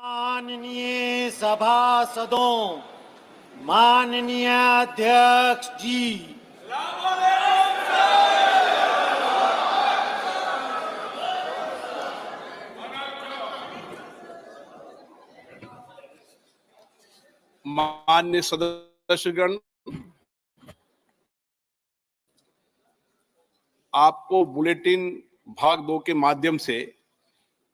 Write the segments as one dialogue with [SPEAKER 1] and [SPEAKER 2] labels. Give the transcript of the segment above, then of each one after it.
[SPEAKER 1] माननीय सभासदों, माननीय अध्यक्ष जी,
[SPEAKER 2] मान्य सदस्यगण, आपको बुलेटिन भाग 2 के माध्यम से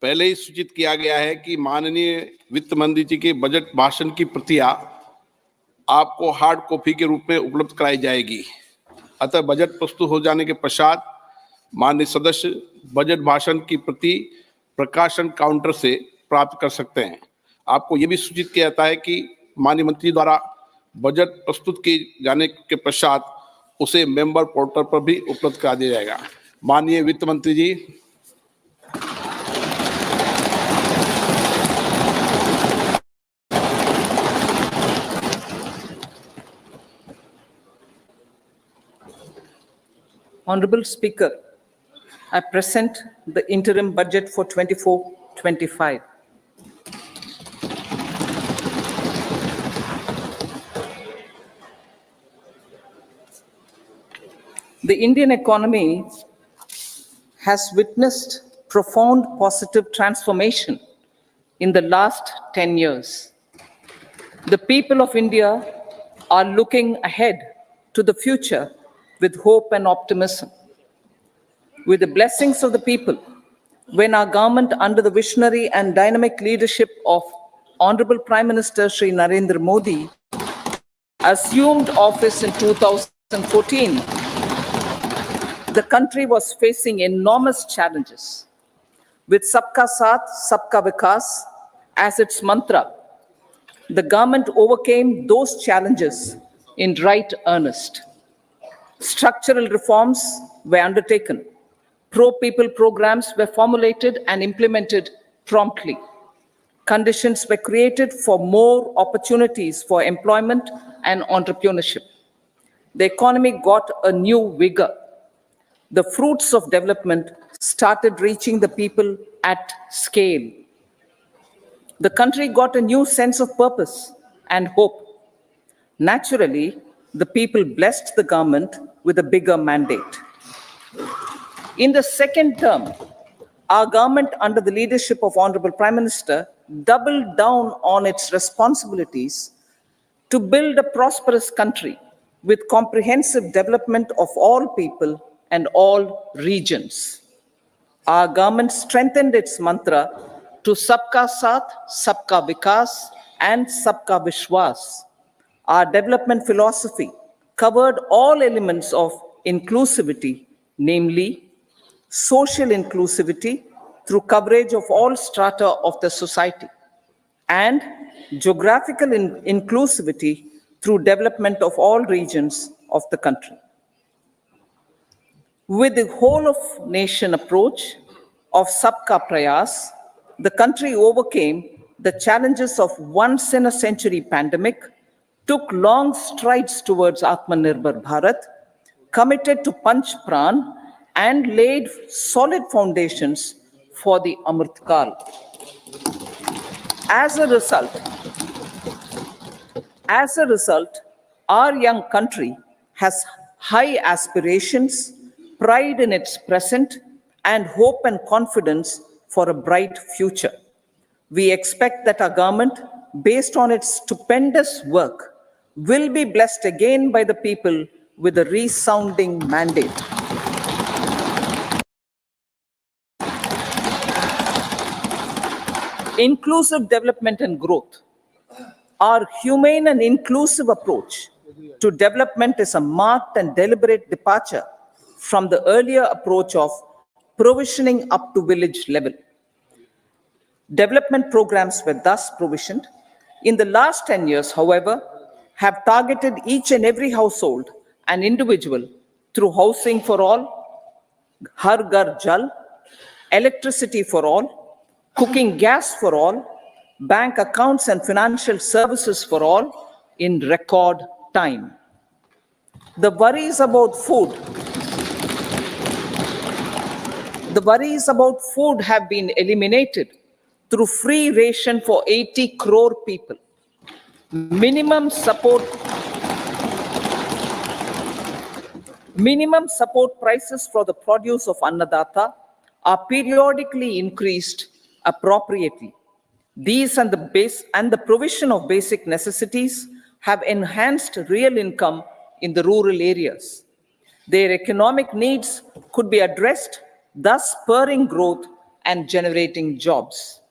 [SPEAKER 2] पहले ही सूचित किया गया है कि माननीय वित्त मंत्री जी के बजट भाषण की प्रतियां आपको हार्ड कॉपी के रूप में उपलब्ध कराई जाएगी। अतः बजट प्रस्तुत हो जाने के पश्चात माननीय सदस्य बजट भाषण की प्रति प्रकाशन काउंटर से प्राप्त कर सकते हैं। आपको यह भी सूचित किया जाता है कि माननीय मंत्री द्वारा बजट प्रस्तुत किए जाने के पश्चात उसे मेंबर पोर्टल पर भी उपलब्ध करा दिया जाएगा। माननीय वित्त मंत्री जी।
[SPEAKER 3] Honorable Speaker, I present the interim budget for 24-25. The Indian economy has witnessed profound positive transformation in the last 10 years. The people of India are looking ahead to the future with hope and optimism. With the blessings of the people, when our government, under the visionary and dynamic leadership of Honorable Prime Minister Shri Narendra Modi, assumed office in 2014, the country was facing enormous challenges. With Sabka Saath, Sabka Vikas as its mantra, the government overcame those challenges in right earnest. Structural reforms were undertaken. Pro-people programs were formulated and implemented promptly. Conditions were created for more opportunities for employment and entrepreneurship. The economy got a new vigor. The fruits of development started reaching the people at scale. The country got a new sense of purpose and hope. Naturally, the people blessed the government with a bigger mandate. In the second term, our government, under the leadership of Honorable Prime Minister, doubled down on its responsibilities to build a prosperous country with comprehensive development of all people and all regions. Our government strengthened its mantra to Sabka Saath, Sabka Vikas, and Sabka Vishwas. Our development philosophy covered all elements of inclusivity, namely social inclusivity through coverage of all strata of the society, and geographical inclusivity through development of all regions of the country. With the whole of nation approach of Sabka Prayas, the country overcame the challenges of once in a century pandemic, took long strides towards Atmanirbhar Bharat, committed to Panch Pran, and laid solid foundations for the Amrit Kal. As a result, our young country has high aspirations, pride in its present, and hope and confidence for a bright future. We expect that our government, based on its stupendous work, will be blessed again by the people with a resounding mandate. Inclusive development and growth. Our humane and inclusive approach to development is a marked and deliberate departure from the earlier approach of provisioning up to village level. Development programs were thus provisioned. In the last 10 years, however, have targeted each and every household and individual through housing for all, Har Ghar Jal, electricity for all, cooking gas for all, bank accounts and financial services for all in record time. The worries about food have been eliminated through free ration for 80 crore people. Minimum support prices for the produce of Annadata are periodically increased appropriately. These and the provision of basic necessities have enhanced real income in the rural areas. Their economic needs could be addressed, thus spurring growth and generating jobs.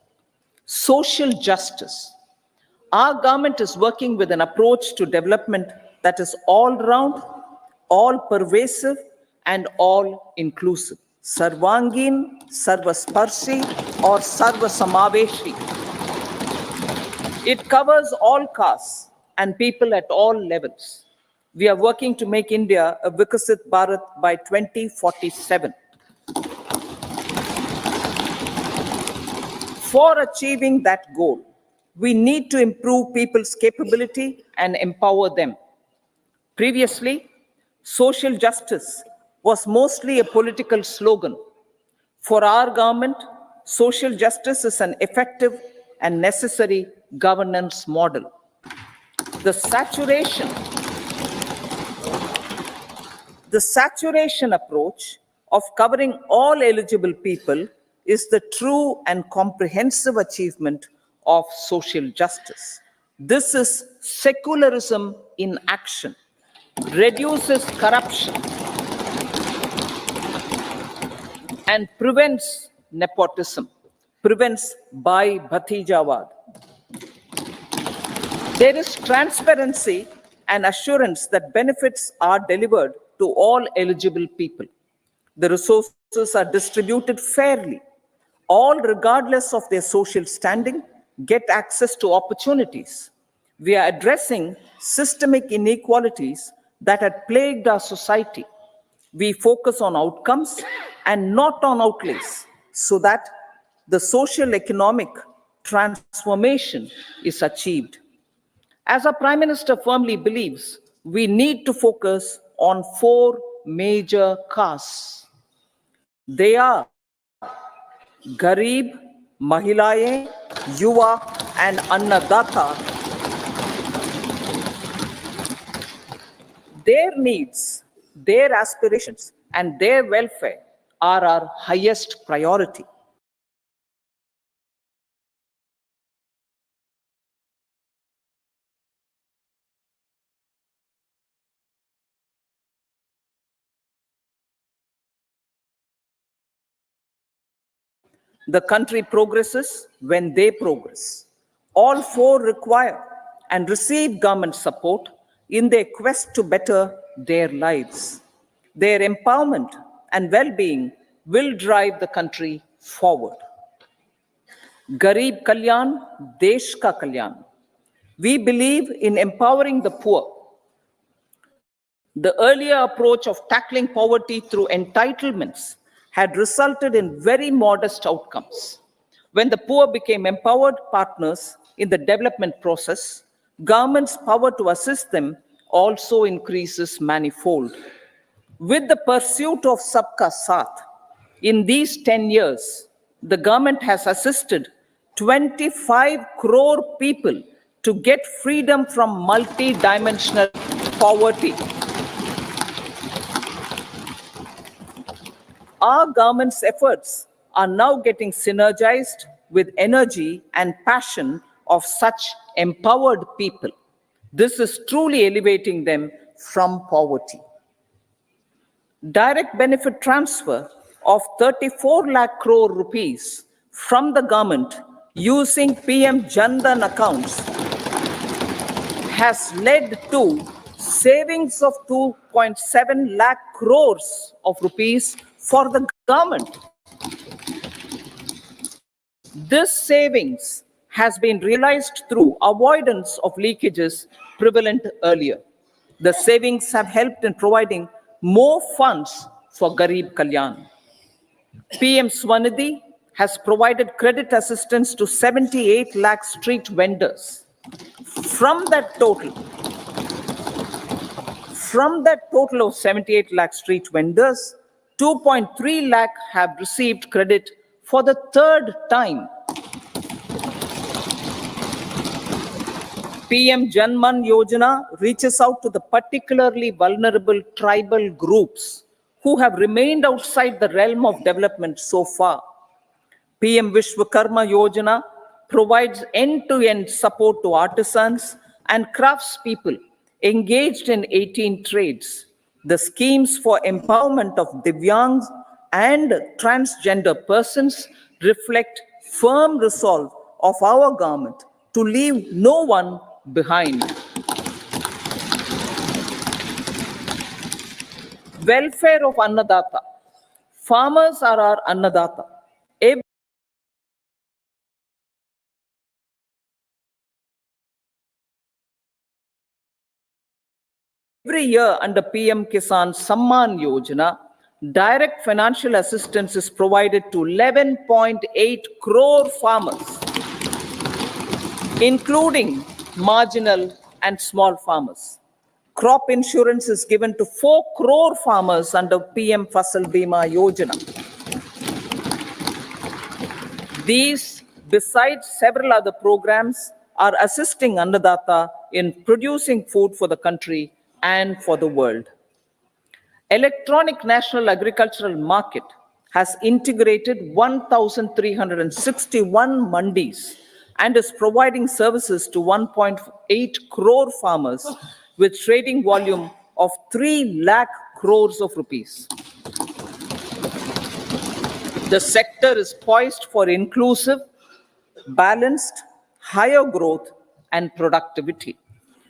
[SPEAKER 3] Social justice. Our government is working with an approach to development that is all round, all pervasive, and all inclusive. Sarvangin, Sarvasparshi, or Sarvasamaveshi. It covers all castes and people at all levels. We are working to make India a Vikasit Bharat by 2047. For achieving that goal, we need to improve people's capability and empower them. Previously, social justice was mostly a political slogan. For our government, social justice is an effective and necessary governance model. The saturation approach of covering all eligible people is the true and comprehensive achievement of social justice. This is secularism in action, reduces corruption, and prevents nepotism, prevents Bhai Bhatijawad. There is transparency and assurance that benefits are delivered to all eligible people. The resources are distributed fairly. All, regardless of their social standing, get access to opportunities. We are addressing systemic inequalities that had plagued our society. We focus on outcomes and not on outlays, so that the social economic transformation is achieved. As our Prime Minister firmly believes, we need to focus on 4 major castes. They are Garib, Mahilaye, Yuva, and Annadata. Their needs, their aspirations, and their welfare are our highest priority. The country progresses when they progress. All 4 require and receive government support in their quest to better their lives. Their empowerment and well-being will drive the country forward. Garib Kalyan, Desh Ka Kalyan. We believe in empowering the poor. The earlier approach of tackling poverty through entitlements had resulted in very modest outcomes. When the poor became empowered partners in the development process, government's power to assist them also increases manifold. With the pursuit of Sabka Saath, in these 10 years, the government has assisted 25 crore people to get freedom from multi-dimensional poverty. Our government's efforts are now getting synergized with energy and passion of such empowered people. This is truly elevating them from poverty. Direct benefit transfer of 34 lakh crore rupees from the government using PM Jan Dhan accounts has led to savings of 2.7 lakh crores of rupees for the government. This savings has been realized through avoidance of leakages prevalent earlier. The savings have helped in providing more funds for Garib Kalyan. PM Swanidhi has provided credit assistance to 78 lakh street vendors. From that total of 78 lakh street vendors, 2.3 lakh have received credit for the 3rd time. PM Janman Yojana reaches out to the particularly vulnerable tribal groups who have remained outside the realm of development so far. PM Vishwakarma Yojana provides end-to-end support to artisans and craftspeople engaged in 18 trades. The schemes for empowerment of Divyangs and transgender persons reflect firm resolve of our government to leave no one behind. Welfare of Annadata. Farmers are our Annadata. Every year under PM Kisan Samman Yojana, direct financial assistance is provided to 11.8 crore farmers, including marginal and small farmers. Crop insurance is given to 4 crore farmers under PM Fasal Bima Yojana. These, besides several other programs, are assisting Annadata in producing food for the country and for the world. Electronic National Agricultural Market has integrated 1,361 mandis and is providing services to 1.8 crore farmers with trading volume of 3 lakh crores of rupees. The sector is poised for inclusive, balanced, higher growth and productivity.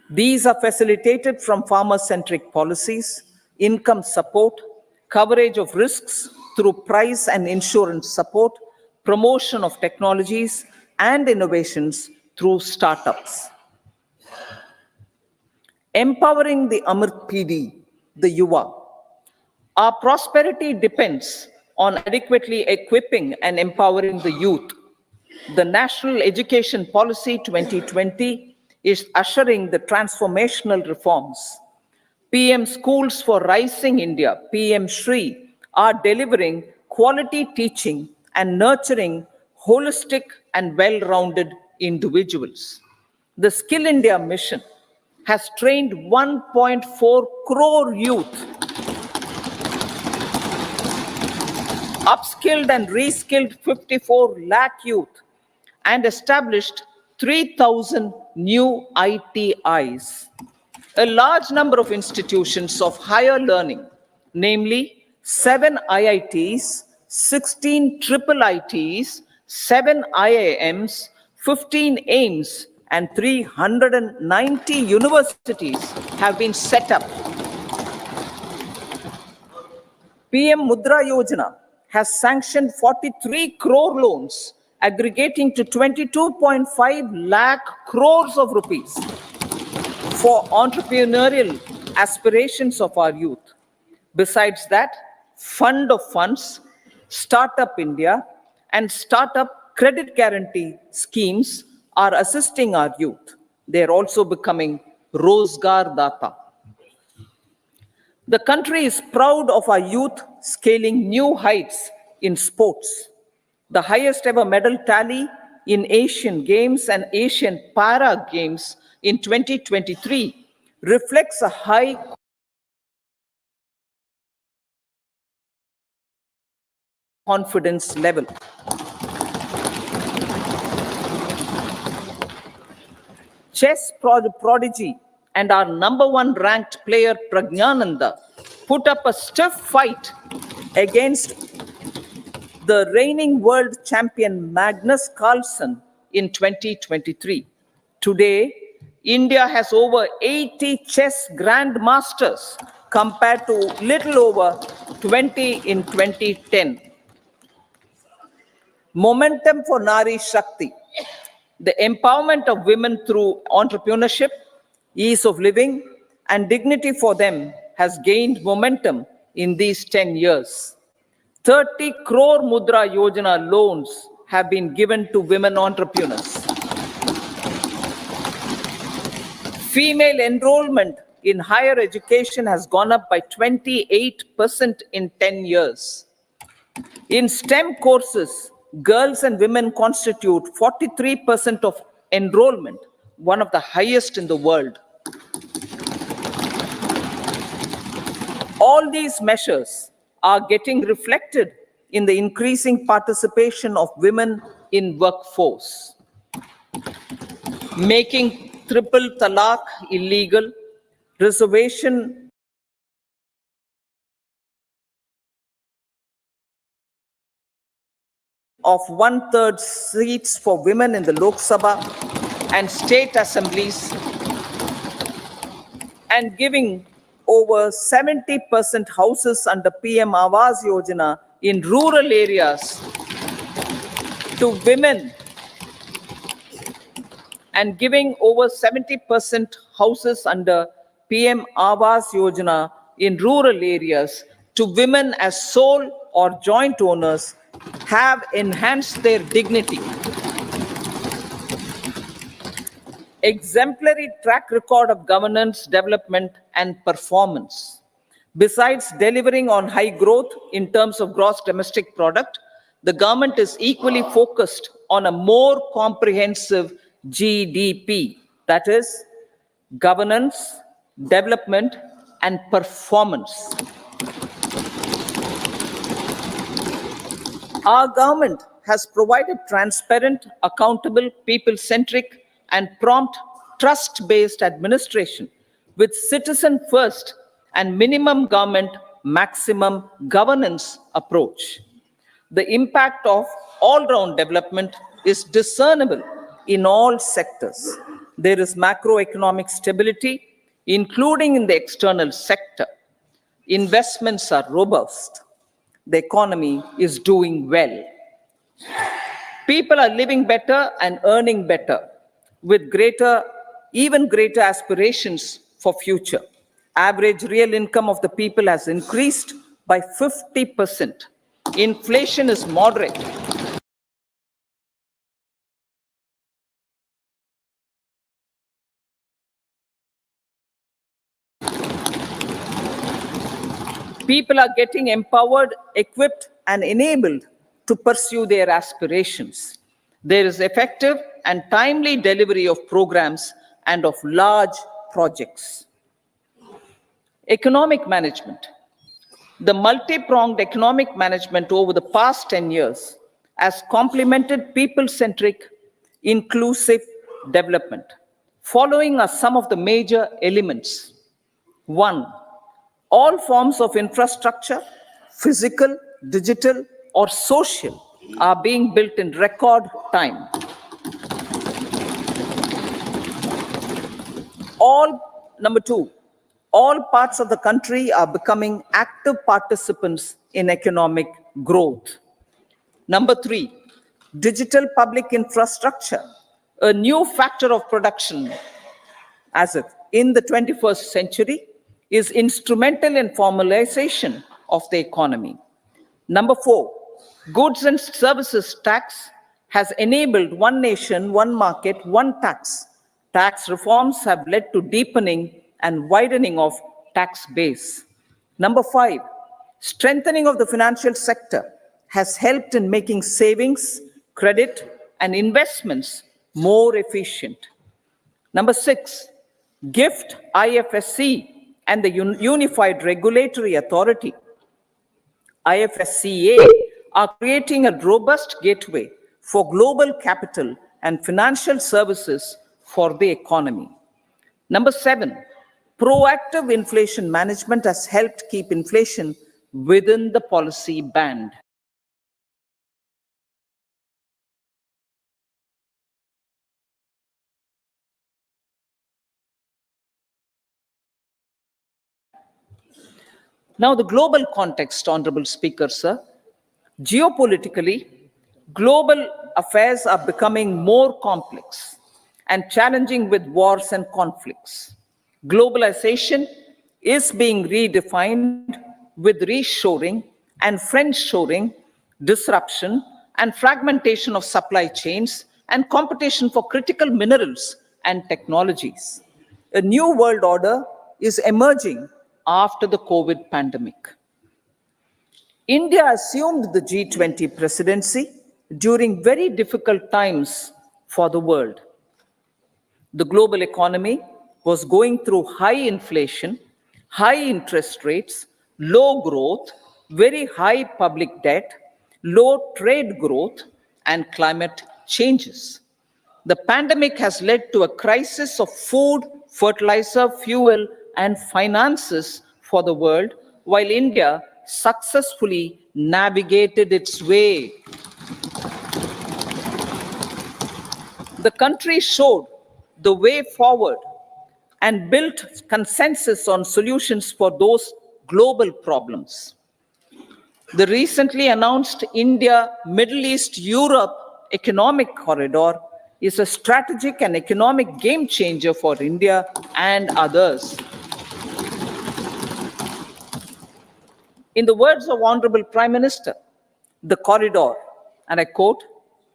[SPEAKER 3] These are facilitated from farmer-centric policies, income support, coverage of risks through price and insurance support, promotion of technologies and innovations through startups. Empowering the Amrit PD, the Yuva. Our prosperity depends on adequately equipping and empowering the youth. The National Education Policy 2020 is ushering the transformational reforms. PM Schools for Rising India, PM Shri, are delivering quality teaching and nurturing holistic and well-rounded individuals. The Skill India mission has trained 1.4 crore youth, upskilled and reskilled 54 lakh youth, and established 3,000 new ITIs. A large number of institutions of higher learning, namely 7 IITs, 16 triple ITs, 7 IIMs, 15 AIMS, and 390 universities have been set up. PM Mudra Yojana has sanctioned 43 crore loans aggregating to 22.5 lakh crores of rupees for entrepreneurial aspirations of our youth. Besides that, Fund of Funds, Startup India, and Startup Credit Guarantee schemes are assisting our youth. They are also becoming Rozgar Data. The country is proud of our youth scaling new heights in sports. The highest ever medal tally in Asian Games and Asian Para Games in 2023 reflects a high confidence level. Chess prodigy and our #1 ranked player Pragnananda put up a stiff fight against the reigning world champion Magnus Carlsen in 2023. Today, India has over 80 chess grandmasters compared to little over 20 in 2010. Momentum for Nari Shakti. The empowerment of women through entrepreneurship, ease of living, and dignity for them has gained momentum in these 10 years. 30 crore Mudra Yojana loans have been given to women entrepreneurs. Female enrollment in higher education has gone up by 28% in 10 years. In STEM courses, girls and women constitute 43% of enrollment, one of the highest in the world. All these measures are getting reflected in the increasing participation of women in workforce, making triple talaq illegal, reservation of 1/3 seats for women in the Lok Sabha and state assemblies, and giving over 70% houses under PM Awas Yojana in rural areas to women, and giving over 70% houses under PM Awas Yojana in rural areas to women as sole or joint owners have enhanced their dignity. Exemplary track record of governance, development, and performance. Besides delivering on high growth in terms of gross domestic product, the government is equally focused on a more comprehensive GDP, that is, governance, development, and performance. Our government has provided transparent, accountable, people-centric, and prompt, trust-based administration with citizen first and minimum government, maximum governance approach. The impact of all-round development is discernible in all sectors. There is macroeconomic stability, including in the external sector. Investments are robust. The economy is doing well. People are living better and earning better, with even greater aspirations for future. Average real income of the people has increased by 50%. Inflation is moderate. People are getting empowered, equipped, and enabled to pursue their aspirations. There is effective and timely delivery of programs and of large projects. Economic management. The multi-pronged economic management over the past 10 years has complemented people-centric, inclusive development. Following are some of the major elements. 1. All forms of infrastructure, physical, digital, or social, are being built in record time. Number 2, all parts of the country are becoming active participants in economic growth. Number 3, digital public infrastructure, a new factor of production as if in the 21st century, is instrumental in formalization of the economy. Number 4, goods and services tax has enabled one nation, one market, one tax. Tax reforms have led to deepening and widening of tax base. Number 5, strengthening of the financial sector has helped in making savings, credit, and investments more efficient. Number 6, GIFT, IFSC, and the Unified Regulatory Authority, IFSCA, are creating a robust gateway for global capital and financial services for the economy. Number 7, proactive inflation management has helped keep inflation within the policy band. Now, the global context, Honorable Speaker, sir. Geopolitically, global affairs are becoming more complex and challenging with wars and conflicts. Globalization is being redefined with reshoring and friendshoring, disruption and fragmentation of supply chains, and competition for critical minerals and technologies. A new world order is emerging after the COVID pandemic. India assumed the G20 presidency during very difficult times for the world. The global economy was going through high inflation, high interest rates, low growth, very high public debt, low trade growth, and climate changes. The pandemic has led to a crisis of food, fertilizer, fuel, and finances for the world, while India successfully navigated its way. The country showed the way forward and built consensus on solutions for those global problems. The recently announced India, Middle East, Europe economic corridor is a strategic and economic game changer for India and others. In the words of Honorable Prime Minister, the corridor, and I quote,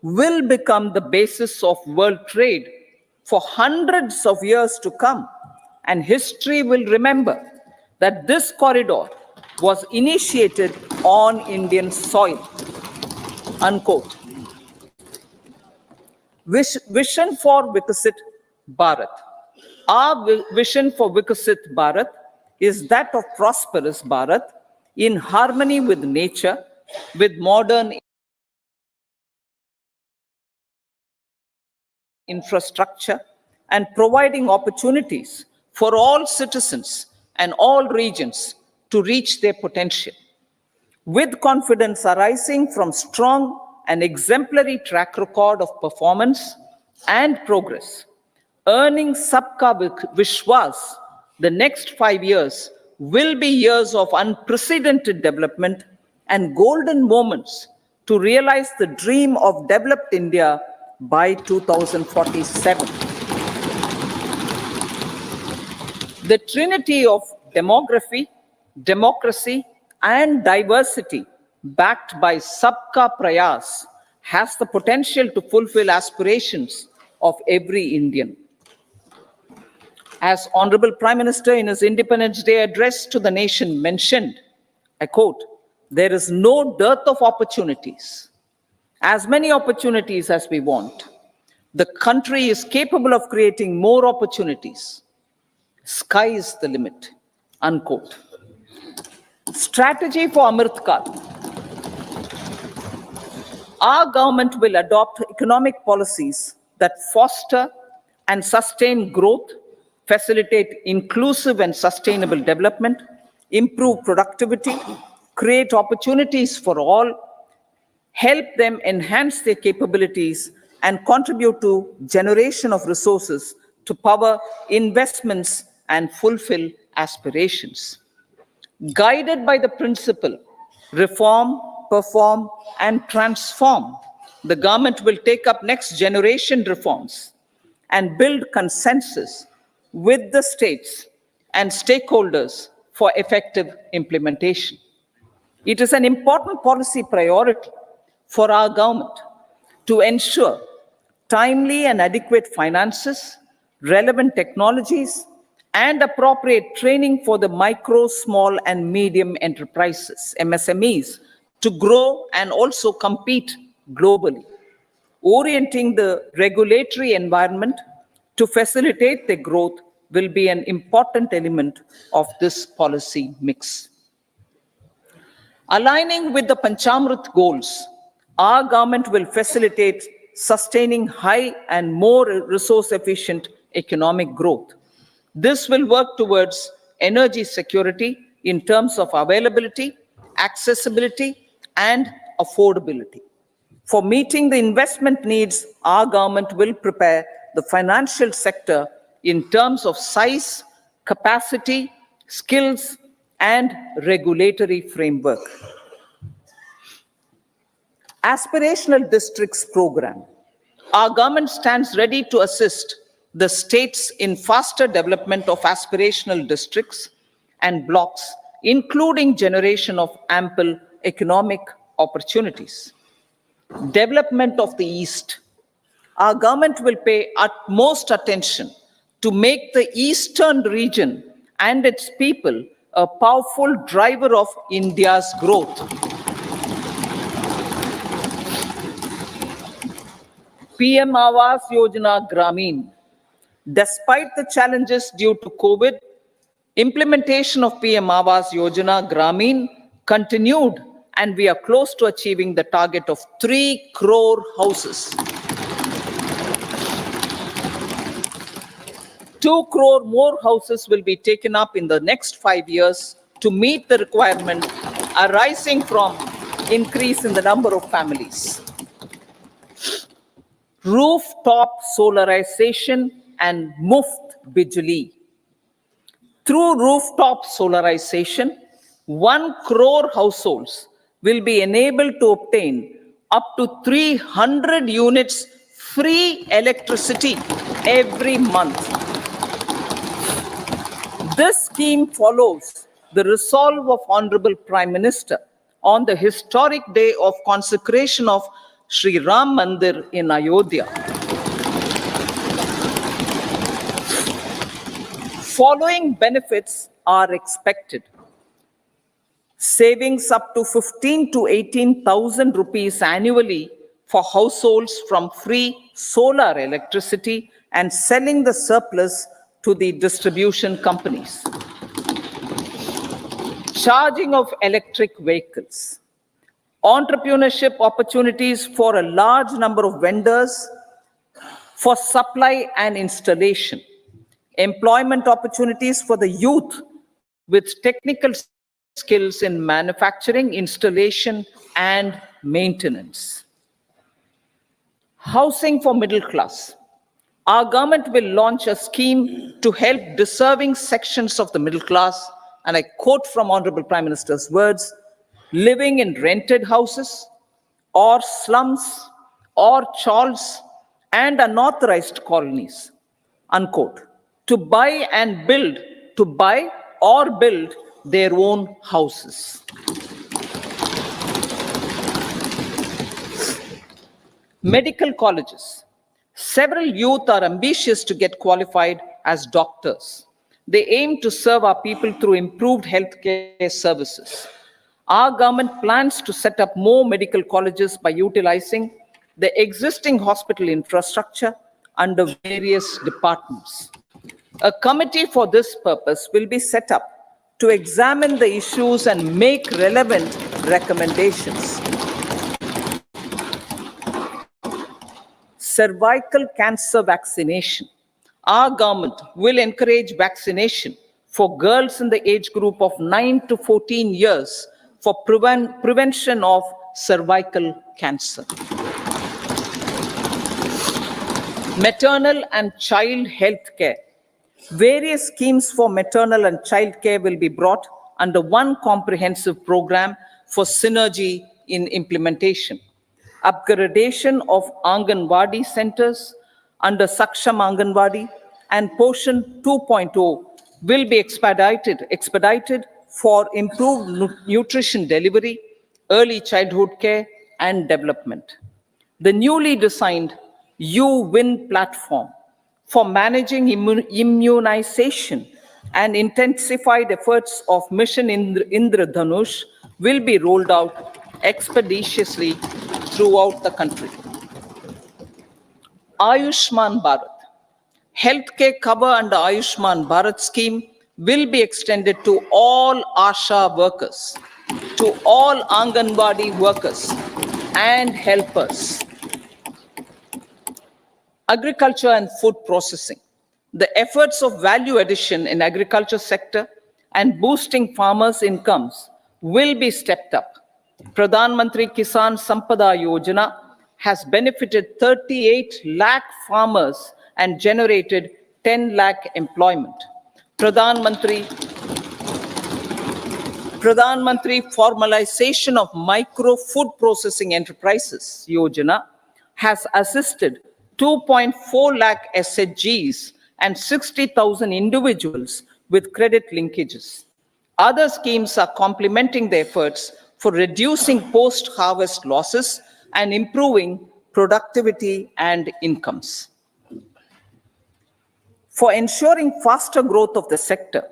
[SPEAKER 3] will become the basis of world trade for hundreds of years to come, and history will remember that this corridor was initiated on Indian soil, unquote. Vision for Vikasit Bharat. Our vision for Vikasit Bharat is that of prosperous Bharat in harmony with nature, with modern infrastructure, and providing opportunities for all citizens and all regions to reach their potential. With confidence arising from strong and exemplary track record of performance and progress, earning Sabka Vishwas, the next 5 years will be years of unprecedented development and golden moments to realize the dream of developed India by 2047. The trinity of demography, democracy, and diversity backed by Sabka Prayas has the potential to fulfill aspirations of every Indian. As Honorable Prime Minister in his Independence Day address to the nation mentioned, I quote, there is no dearth of opportunities, as many opportunities as we want. The country is capable of creating more opportunities. Sky is the limit, unquote. Strategy for Amrit Kal. Our government will adopt economic policies that foster and sustain growth, facilitate inclusive and sustainable development, improve productivity, create opportunities for all, help them enhance their capabilities, and contribute to generation of resources to power investments and fulfill aspirations. Guided by the principle, reform, perform, and transform, the government will take up next generation reforms and build consensus with the states and stakeholders for effective implementation. It is an important policy priority for our government to ensure timely and adequate finances, relevant technologies, and appropriate training for the micro, small, and medium enterprises, MSMEs, to grow and also compete globally. Orienting the regulatory environment to facilitate their growth will be an important element of this policy mix. Aligning with the Panchamrit goals, our government will facilitate sustaining high and more resource-efficient economic growth. This will work towards energy security in terms of availability, accessibility, and affordability. For meeting the investment needs, our government will prepare the financial sector in terms of size, capacity, skills, and regulatory framework. Aspirational Districts Program. Our government stands ready to assist the states in faster development of aspirational districts and blocks, including generation of ample economic opportunities. Development of the East. Our government will pay utmost attention to make the Eastern region and its people a powerful driver of India's growth. PM Awas Yojana Gramin. Despite the challenges due to COVID, implementation of PM Awas Yojana Gramin continued, and we are close to achieving the target of 3 crore houses. 2 crore more houses will be taken up in the next 5 years to meet the requirement arising from increase in the number of families. Rooftop solarization and Muft Bijli. Through rooftop solarization, 1 crore households will be enabled to obtain up to 300 units free electricity every month. This scheme follows the resolve of Honorable Prime Minister on the historic day of consecration of Sri Ram Mandir in Ayodhya. Following benefits are expected. Savings up to 15 to 18,000 rupees annually for households from free solar electricity and selling the surplus to the distribution companies. Charging of electric vehicles. Entrepreneurship opportunities for a large number of vendors for supply and installation. Employment opportunities for the youth with technical skills in manufacturing, installation, and maintenance. Housing for middle class. Our government will launch a scheme to help deserving sections of the middle class, and I quote from Honorable Prime Minister's words, living in rented houses or slums or chawls and unauthorized colonies, unquote, to buy or build their own houses. Medical colleges. Several youth are ambitious to get qualified as doctors. They aim to serve our people through improved healthcare services. Our government plans to set up more medical colleges by utilizing the existing hospital infrastructure under various departments. A committee for this purpose will be set up to examine the issues and make relevant recommendations. Cervical cancer vaccination. Our government will encourage vaccination for girls in the age group of 9 to 14 years for prevention of cervical cancer. Maternal and child health care. Various schemes for maternal and child care will be brought under one comprehensive program for synergy in implementation. Upgradation of Anganwadi centers under Saksham Anganwadi and Poshan 2.0 will be expedited for improved nutrition delivery, early childhood care, and development. The newly designed U-Win platform for managing immunization and intensified efforts of Mission Indradhanush will be rolled out expeditiously throughout the country. Ayushman Bharat. Healthcare cover under Ayushman Bharat scheme will be extended to all ASHA workers, to all Anganwadi workers and helpers. Agriculture and food processing. The efforts of value addition in agriculture sector and boosting farmers' incomes will be stepped up. Pradhan Mantri Kisan Sampada Yojana has benefited 38 lakh farmers and generated 10 lakh employment. Pradhan Mantri Formalization of Micro Food Processing Enterprises Yojana has assisted 2.4 lakh SHGs and 60,000 individuals with credit linkages. Other schemes are complementing the efforts for reducing post-harvest losses and improving productivity and incomes. For ensuring faster growth of the sector,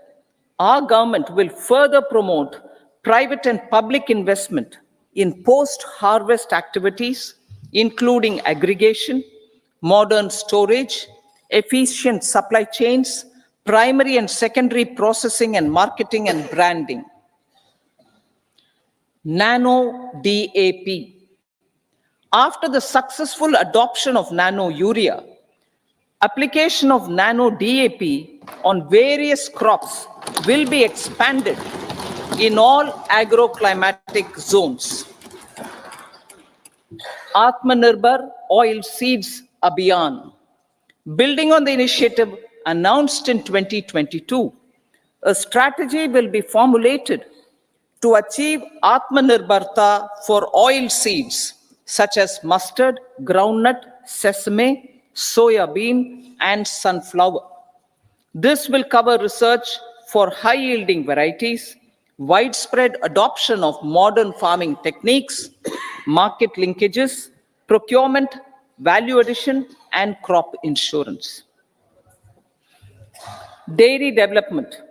[SPEAKER 3] our government will further promote private and public investment in post-harvest activities, including aggregation, modern storage, efficient supply chains, primary and secondary processing and marketing and branding. Nano DAP. After the successful adoption of nano urea, application of nano DAP on various crops will be expanded in all agroclimatic zones. Atmanirbhar Oil Seeds Abhiyan. Building on the initiative announced in 2022, a strategy will be formulated to achieve Atmanirbharta for oil seeds such as mustard, groundnut, sesame, soya bean, and sunflower. This will cover research for high-yielding varieties, widespread adoption of modern farming techniques, market linkages, procurement, value addition, and crop insurance. Dairy development.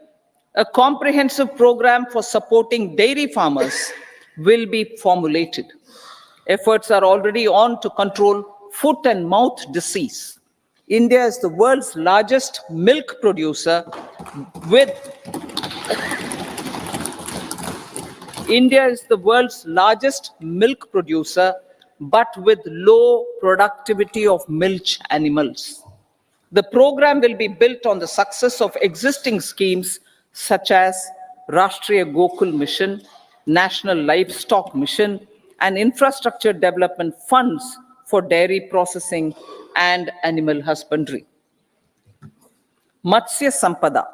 [SPEAKER 3] A comprehensive program for supporting dairy farmers will be formulated. Efforts are already on to control foot and mouth disease. India is the world's largest milk producer with but with low productivity of milch animals. The program will be built on the success of existing schemes such as Rashtriya Gokul Mission, National Livestock Mission, and infrastructure development funds for dairy processing and animal husbandry. Matsya Sampada.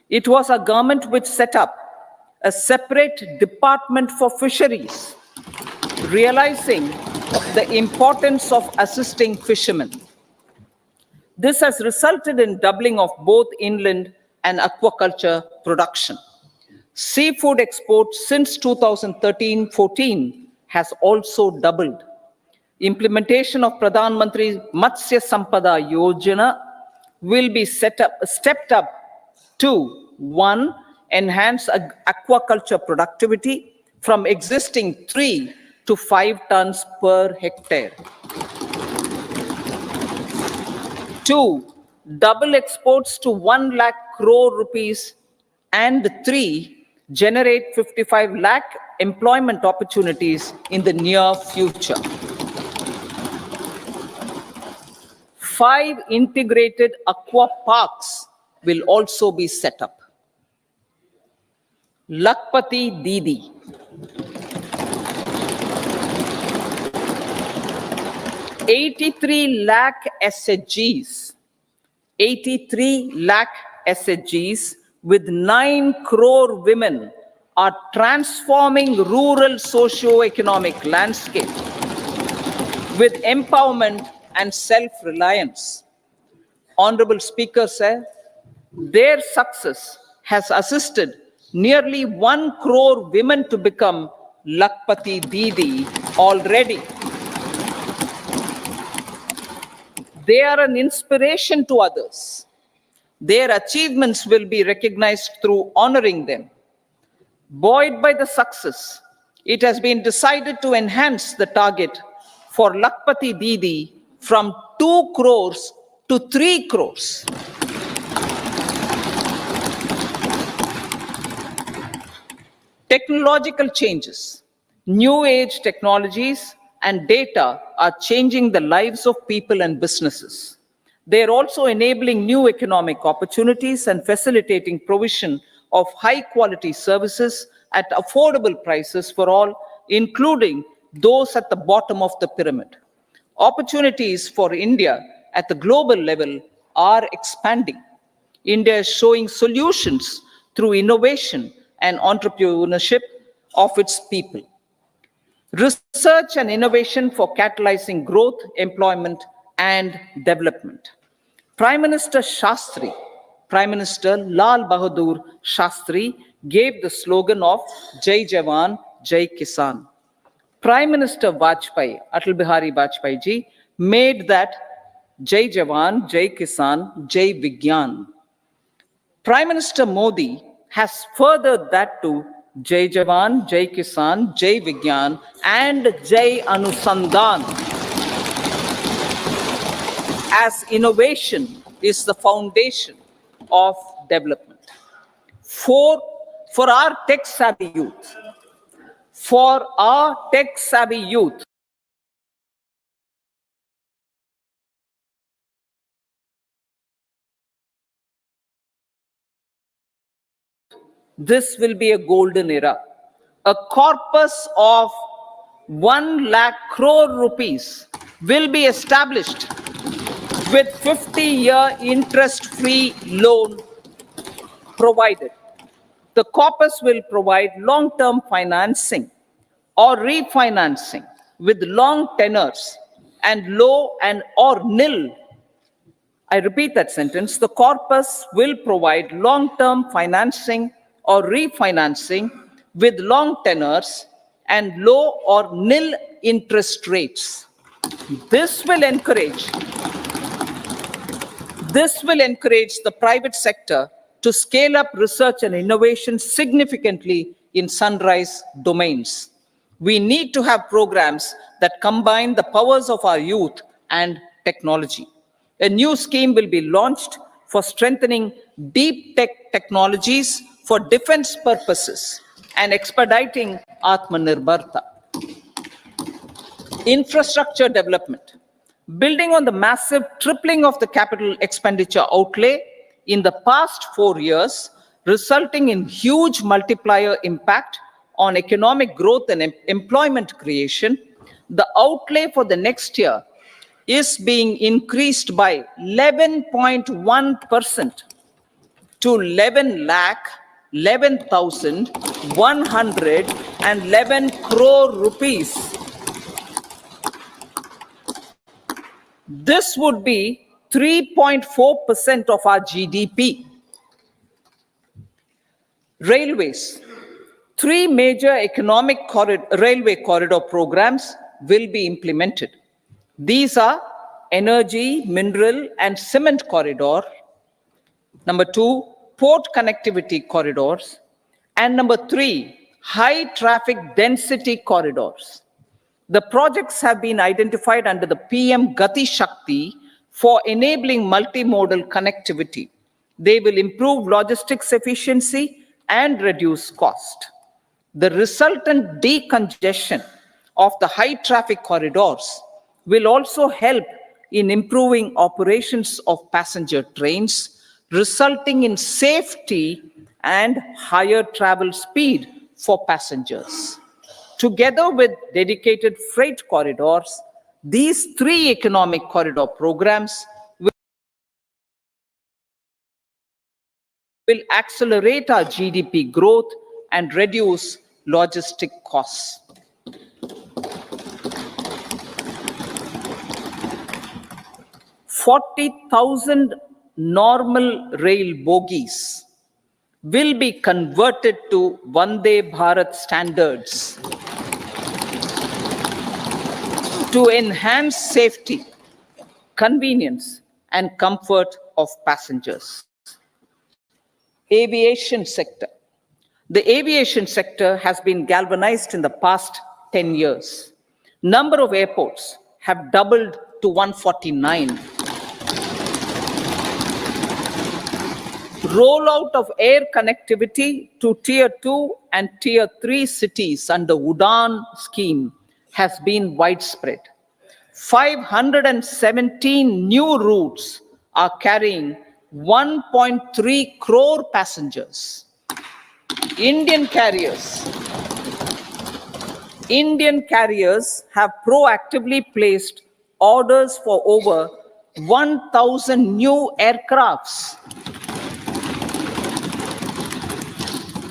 [SPEAKER 3] It was our government which set up a separate department for fisheries, realizing the importance of assisting fishermen. This has resulted in doubling of both inland and aquaculture production. Seafood exports since 2013-14 has also doubled. Implementation of Pradhan Mantri Matsya Sampada Yojana will be stepped up to 1. Enhance aquaculture productivity from existing 3 to 5 tons per hectare. 2. Double exports to 1 lakh crore rupees, and 3. Generate 55 lakh employment opportunities in the near future. 5 integrated aqua parks will also be set up. Lakpati Didi. $83 lakh SHGs. 83 lakh SHGs with 9 crore women are transforming rural socio-economic landscape with empowerment and self-reliance. Honorable Speaker said, their success has assisted nearly 1 crore women to become Lakpati Didi already. They are an inspiration to others. Their achievements will be recognized through honoring them. Buoyed by the success, it has been decided to enhance the target for Lakpati Didi from 2 crores to 3 crores. Technological changes, new age technologies and data are changing the lives of people and businesses. They are also enabling new economic opportunities and facilitating provision of high quality services at affordable prices for all, including those at the bottom of the pyramid. Opportunities for India at the global level are expanding. India is showing solutions through innovation and entrepreneurship of its people. Research and innovation for catalyzing growth, employment, and development. Prime Minister Lal Bahadur Shastri gave the slogan of Jai Jawan, Jai Kisan. Prime Minister Vajpayee, Atal Bihari Vajpayee ji, made that Jai Jawan, Jai Kisan, Jai Vigyan. Prime Minister Modi has furthered that to Jai Jawan, Jai Kisan, Jai Vigyan, and Jai Anusandhan. as innovation is the foundation of development. For our tech-savvy youth, this will be a golden era. A corpus of 1 lakh crore rupees will be established with 50-year interest-free loan provided. The corpus will provide long-term financing or refinancing with long tenors and low and or nil. I repeat that sentence. The corpus will provide long-term financing or refinancing with long tenors and low or nil interest rates. This will encourage the private sector to scale up research and innovation significantly in sunrise domains. We need to have programs that combine the powers of our youth and technology. A new scheme will be launched for strengthening deep tech technologies for defense purposes and expediting Atmanirbharta. Infrastructure development. Building on the massive tripling of the capital expenditure outlay in the past 4 years, resulting in huge multiplier impact on economic growth and employment creation, the outlay for the next year is being increased by 11.1% to 11,111 crore rupees. This would be 3.4% of our GDP. Railways. 3 major economic railway corridor programs will be implemented. These are energy, mineral, and cement corridor. Number 2, port connectivity corridors. And number 3, high traffic density corridors. The projects have been identified under the PM Gati Shakti for enabling multimodal connectivity. They will improve logistics efficiency and reduce cost. The resultant decongestion of the high traffic corridors will also help in improving operations of passenger trains, resulting in safety and higher travel speed for passengers. Together with dedicated freight corridors, these 3 economic corridor programs will accelerate our GDP growth and reduce logistic costs. "40,000 normal rail bogies will be converted to Vande Bharat standards to enhance safety, convenience, and comfort of passengers." Aviation sector. The aviation sector has been galvanized in the past 10 years. Number of airports have doubled to 149. Rollout of air connectivity to Tier 2 and Tier 3 cities under UDAN scheme has been widespread. 517 new routes are carrying 1.3 crore passengers. Indian carriers have proactively placed orders for over 1,000 new aircrafts.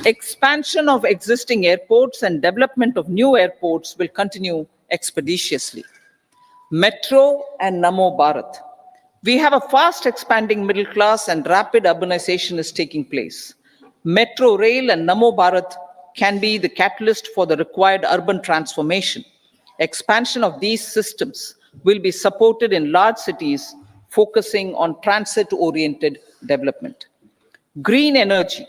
[SPEAKER 3] Expansion of existing airports and development of new airports will continue expeditiously. Metro and Namo Bharat. We have a fast expanding middle class and rapid urbanization is taking place. Metro rail and Namo Bharat can be the catalyst for the required urban transformation. Expansion of these systems will be supported in large cities, focusing on transit-oriented development. Green energy.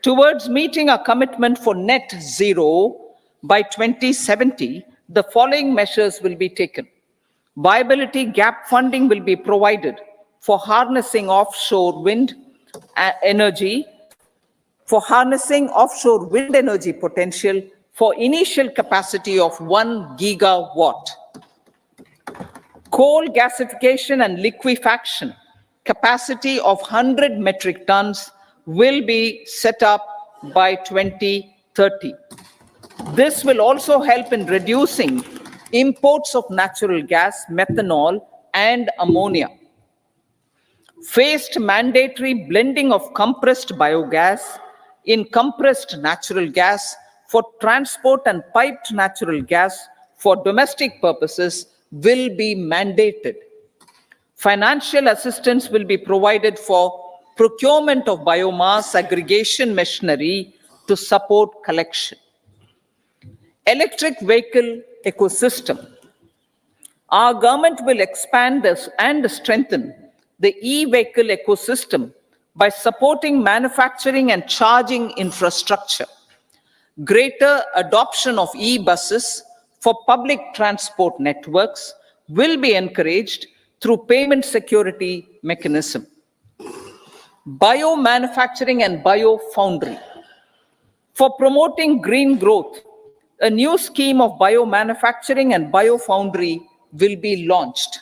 [SPEAKER 3] Towards meeting our commitment for net zero by 2070, the following measures will be taken. Viability gap funding will be provided for harnessing offshore wind energy, potential for initial capacity of 1 gigawatt. Coal gasification and liquefaction capacity of 100 metric tons will be set up by 2030. This will also help in reducing imports of natural gas, methanol, and ammonia. Phased mandatory blending of compressed biogas in compressed natural gas for transport and piped natural gas for domestic purposes will be mandated. Financial assistance will be provided for procurement of biomass aggregation machinery to support collection. Electric vehicle ecosystem. Our government will expand this and strengthen the e-vehicle ecosystem by supporting manufacturing and charging infrastructure. Greater adoption of e-buses for public transport networks will be encouraged through payment security mechanism. Biomanufacturing and biofoundry. For promoting green growth, a new scheme of biomanufacturing and biofoundry will be launched.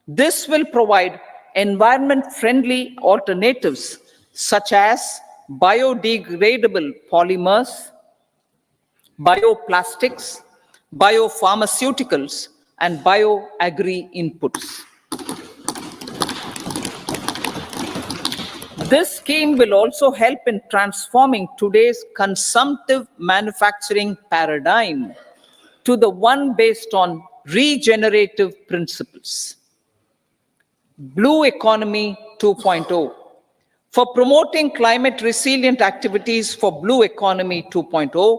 [SPEAKER 3] This will provide environment-friendly alternatives such as biodegradable polymers, bioplastics, biopharmaceuticals, and bioagri inputs. This scheme will also help in transforming today's consumptive manufacturing paradigm to the one based on regenerative principles. Blue Economy 2.0. For promoting climate resilient activities for Blue Economy 2.0,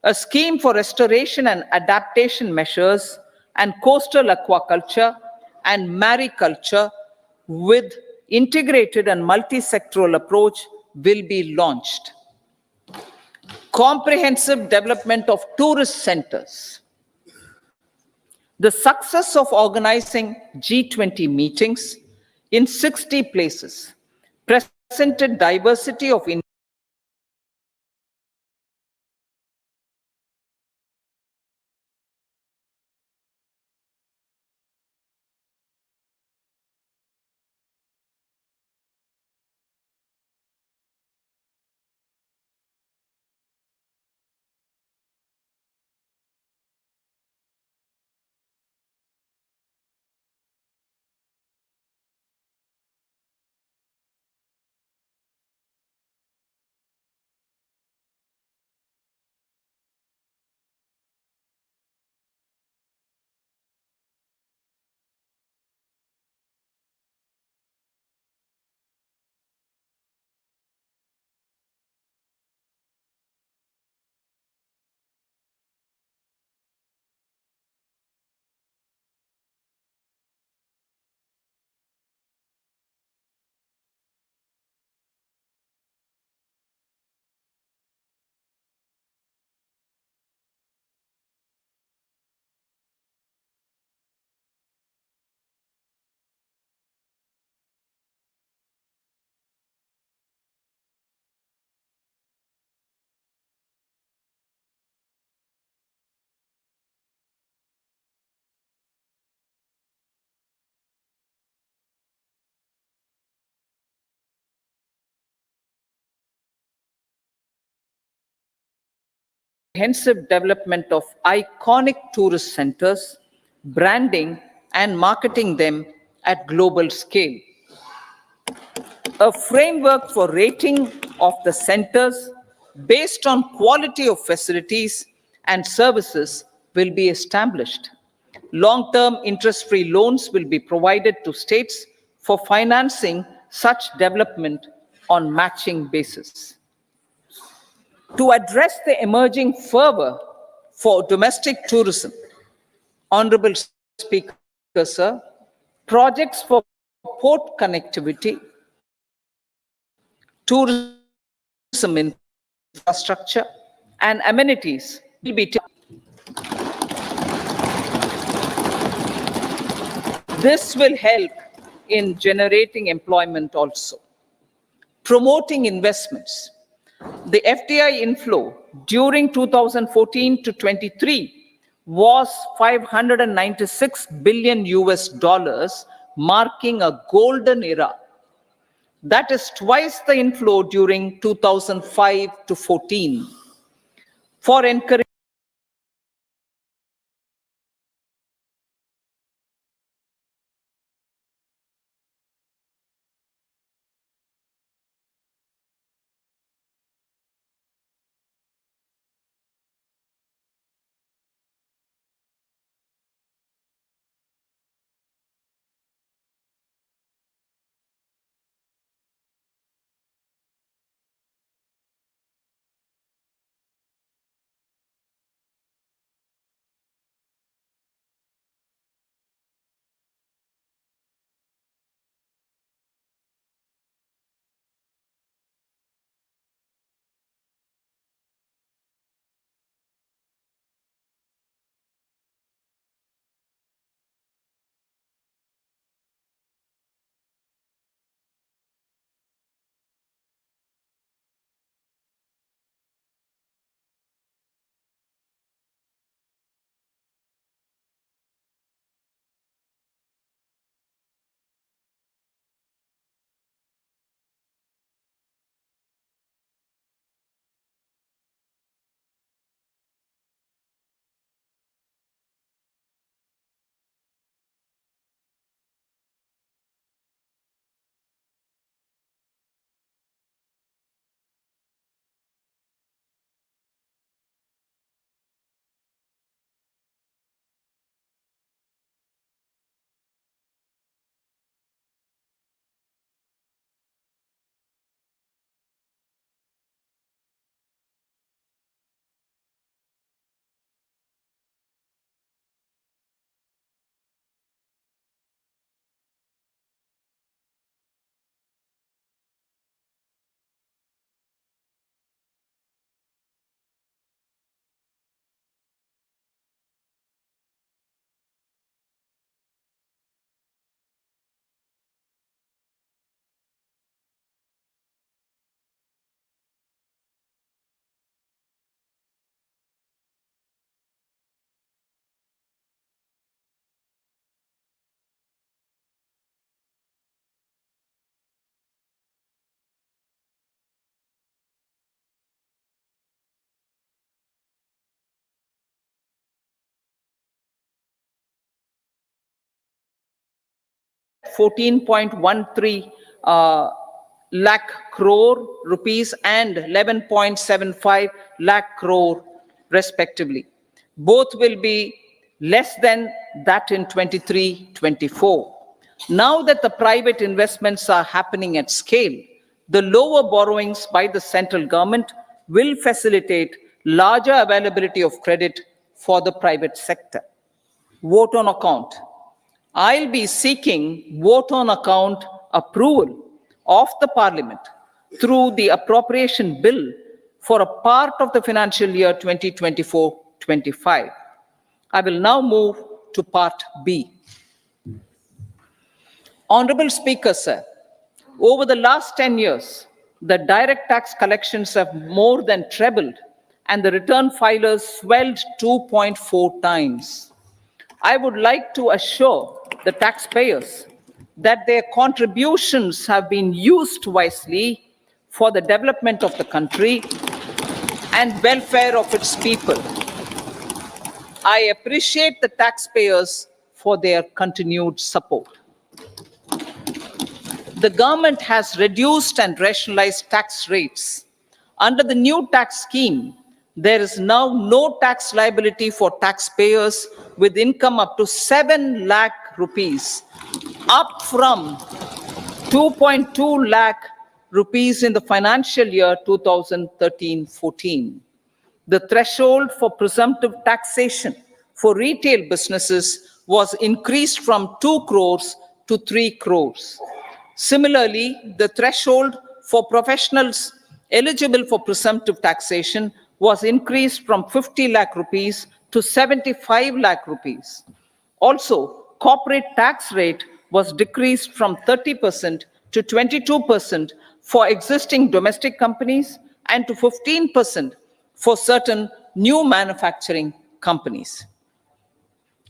[SPEAKER 3] a scheme for restoration and adaptation measures and coastal aquaculture and mariculture with integrated and multi-sectoral approach will be launched. Comprehensive development of tourist centers. The success of organizing G20 meetings in 60 places presented diversity of comprehensive development of iconic tourist centers, branding and marketing them at global scale. A framework for rating of the centers based on quality of facilities and services will be established. Long-term interest-free loans will be provided to states for financing such development on matching basis. To address the emerging fervor for domestic tourism, Honorable Speaker, sir, projects for port connectivity, tourism infrastructure, and amenities will be taken. This will help in generating employment also. Promoting investments. The FDI inflow during 2014 to 23 was 596 billion US dollars, marking a golden era. That is twice the inflow during 2005 to 14. For encouraging ₹14.13 lakh crore rupees and 11.75 lakh crore respectively. Both will be less than that in 23-24. Now that the private investments are happening at scale, the lower borrowings by the central government will facilitate larger availability of credit for the private sector. Vote on account. I'll be seeking vote on account approval of the Parliament through the appropriation bill for a part of the financial year 2024-25. I will now move to part B. Honorable Speaker, sir, over the last 10 years, the direct tax collections have more than trebled and the return filers swelled 2.4 times. I would like to assure the taxpayers that their contributions have been used wisely for the development of the country and welfare of its people. I appreciate the taxpayers for their continued support. The government has reduced and rationalized tax rates. Under the new tax scheme, there is now no tax liability for taxpayers with income up to 7 lakh rupees, up from 2.2 lakh rupees in the financial year 2013-14. The threshold for presumptive taxation for retail businesses was increased from 2 crores to 3 crores. Similarly, the threshold for professionals eligible for presumptive taxation was increased from 50 lakh rupees to 75 lakh rupees. Also, corporate tax rate was decreased from 30% to 22% for existing domestic companies and to 15% for certain new manufacturing companies.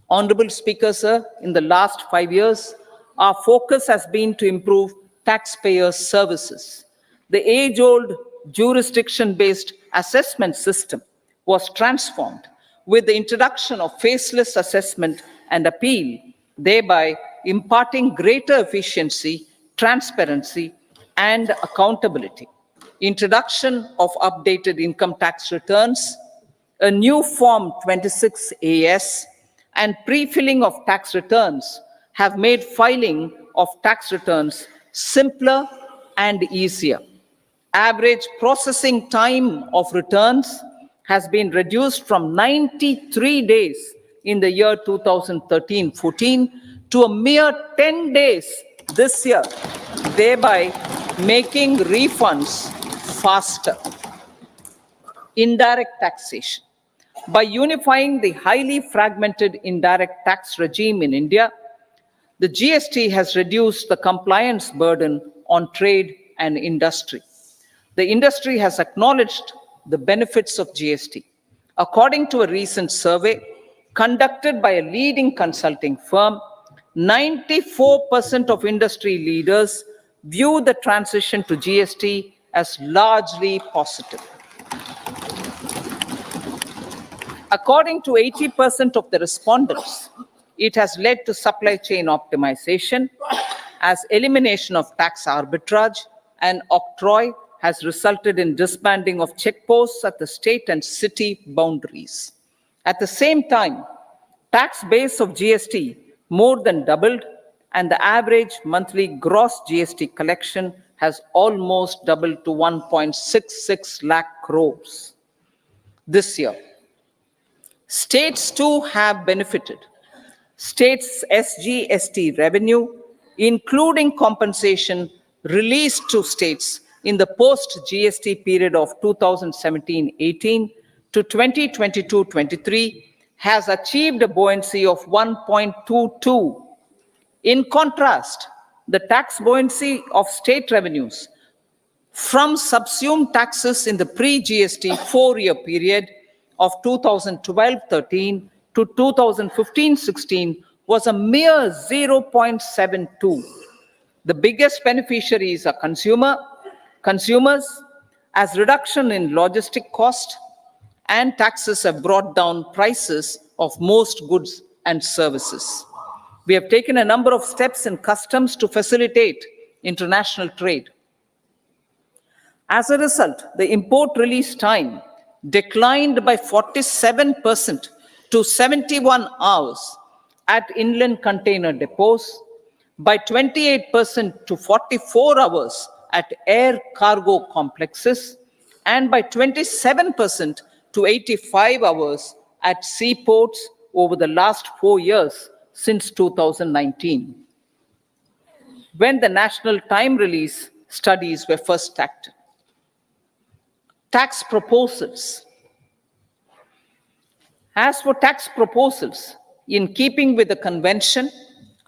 [SPEAKER 3] Honorable Speaker, sir, in the last 5 years, our focus has been to improve taxpayer services. The age-old jurisdiction-based assessment system was transformed with the introduction of faceless assessment and appeal, thereby imparting greater efficiency, transparency, and accountability. Introduction of updated income tax returns, a new Form 26AS, and pre-filling of tax returns have made filing of tax returns simpler and easier. Average processing time of returns has been reduced from 93 days in the year 2013-14 to a mere 10 days this year, thereby making refunds faster. Indirect taxation. By unifying the highly fragmented indirect tax regime in India, the GST has reduced the compliance burden on trade and industry. The industry has acknowledged the benefits of GST. According to a recent survey conducted by a leading consulting firm, 94% of industry leaders view the transition to GST as largely positive. According to 80% of the respondents, it has led to supply chain optimization, as elimination of tax arbitrage and octroi has resulted in disbanding of checkposts at the state and city boundaries. At the same time, tax base of GST more than doubled, and the average monthly gross GST collection has almost doubled to 1.66 lakh crores this year. States too have benefited. States' SGST revenue, including compensation released to states in the post-GST period of 2017-18 to 2022-23, has achieved a buoyancy of 1.22. In contrast, the tax buoyancy of state revenues from subsumed taxes in the pre-GST four-year period of 2012-13 to 2015-16 was a mere 0.72. The biggest beneficiaries are consumers, as reduction in logistic cost and taxes have brought down prices of most goods and services. We have taken a number of steps in customs to facilitate international trade. As a result, the import release time declined by 47% to 71 hours at inland container depots, by 28% to 44 hours at air cargo complexes, and by 27% to 85 hours at seaports over the last 4 years since 2019, when the national time release studies were first started. Tax proposals. As for tax proposals, in keeping with the convention,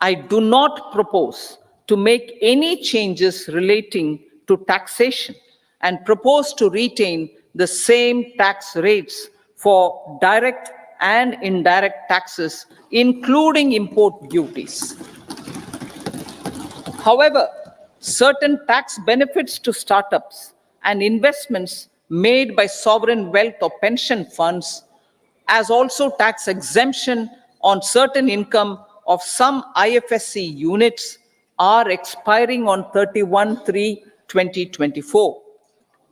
[SPEAKER 3] I do not propose to make any changes relating to taxation and propose to retain the same tax rates for direct and indirect taxes, including import duties. However, certain tax benefits to startups and investments made by sovereign wealth or pension funds, as also tax exemption on certain income of some IFSC units, are expiring on 31/3/2024.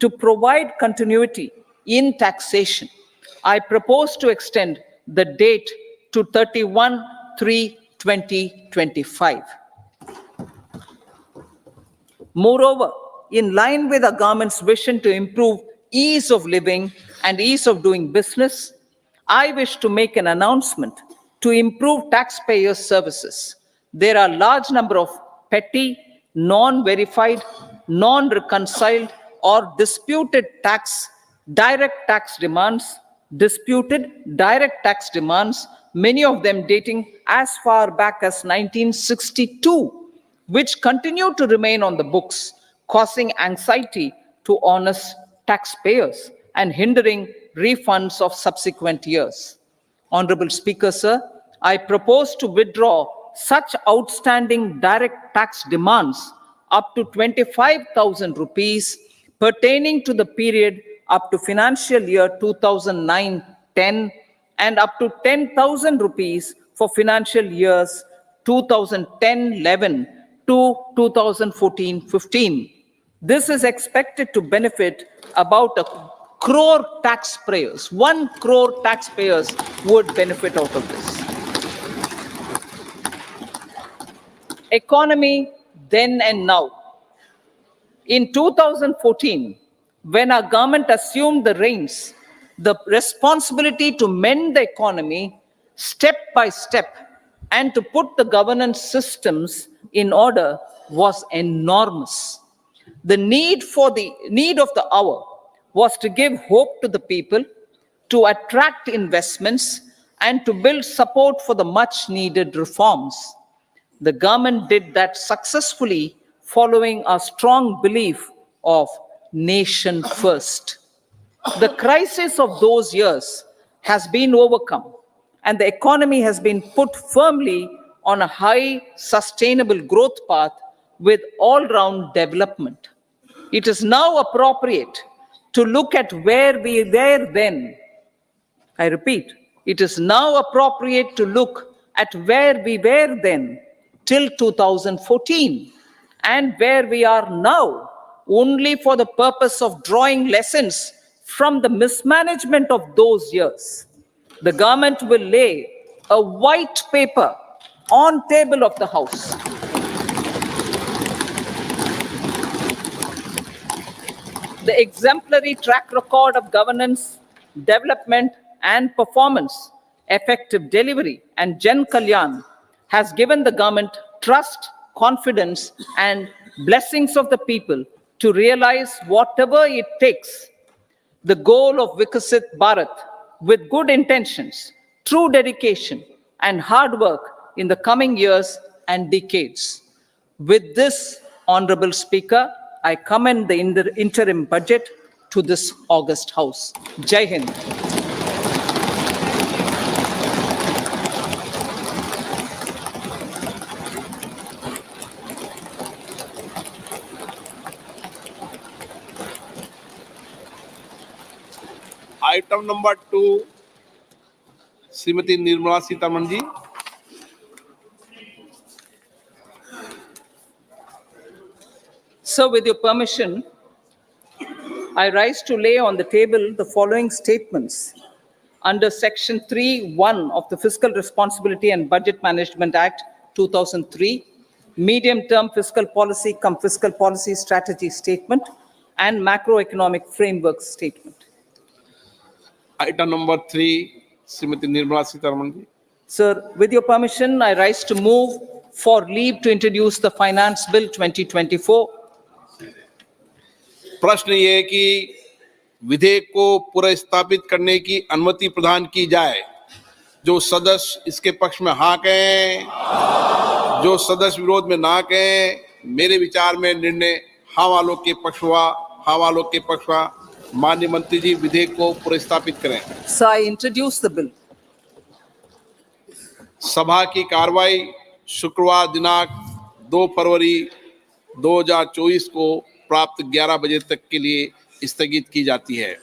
[SPEAKER 3] To provide continuity in taxation, I propose to extend the date to 31/3/2025. Moreover, in line with the government's vision to improve ease of living and ease of doing business, I wish to make an announcement to improve taxpayer services. There are a large number of petty, non-verified, non-reconciled, or disputed direct tax demands many of them dating as far back as 1962, which continue to remain on the books, causing anxiety to honest taxpayers and hindering refunds of subsequent years. Honorable Speaker, sir, I propose to withdraw such outstanding direct tax demands up to 25,000 rupees pertaining to the period up to financial year 2009-10 and up to 10,000 rupees for financial years 2010-11 to 2014-15. This is expected to benefit about 1 crore taxpayers. 1 crore taxpayers would benefit out of this. Economy then and now. In 2014, when our government assumed the reins, the responsibility to mend the economy step by step and to put the governance systems in order was enormous. The need of the hour was to give hope to the people, to attract investments, and to build support for the much needed reforms. The government did that successfully, following a strong belief of nation first. The crisis of those years has been overcome, and the economy has been put firmly on a high, sustainable growth path with all-round development. It is now appropriate to look at where we were then. I repeat, it is now appropriate to look at where we were then till 2014 and where we are now, only for the purpose of drawing lessons from the mismanagement of those years. The government will lay a white paper on table of the House. The exemplary track record of governance, development, and performance, effective delivery, and Jan Kalyan has given the government trust, confidence, and blessings of the people to realize whatever it takes, the goal of Vikasit Bharat, with good intentions, true dedication, and hard work in the coming years and decades. With this, Honorable Speaker, I commend the interim budget to this august House. Jai Hind.
[SPEAKER 2] Item number 2, Shrimati Nirmala Sitharaman ji.
[SPEAKER 3] So, with your permission, I rise to lay on the table the following statements under Section 3(1) of the Fiscal Responsibility and Budget Management Act 2003, Medium-Term Fiscal Policy cum Fiscal Policy Strategy Statement, and Macroeconomic Framework Statement.
[SPEAKER 2] Item number 3, Shrimati Nirmala Sitharaman ji.
[SPEAKER 3] Sir, with your permission, I rise to move for leave to introduce the Finance Bill 2024.
[SPEAKER 2] प्रश्न ये है कि विधेयक को पुनर्स्थापित करने की अनुमति प्रदान की जाए। जो सदस्य इसके पक्ष में हाँ कहें, जो सदस्य विरोध में ना कहें। मेरे विचार में निर्णय हाँ वालों के पक्ष हुआ, हाँ वालों के पक्ष हुआ। माननीय मंत्री जी, विधेयक को पुनर्स्थापित करें।
[SPEAKER 3] So I introduce the bill.
[SPEAKER 2] सभा की कार्रवाई शुक्रवार दिनांक 2 फरवरी 2024 को प्राप्त 11 बजे तक के लिए स्थगित की जाती है।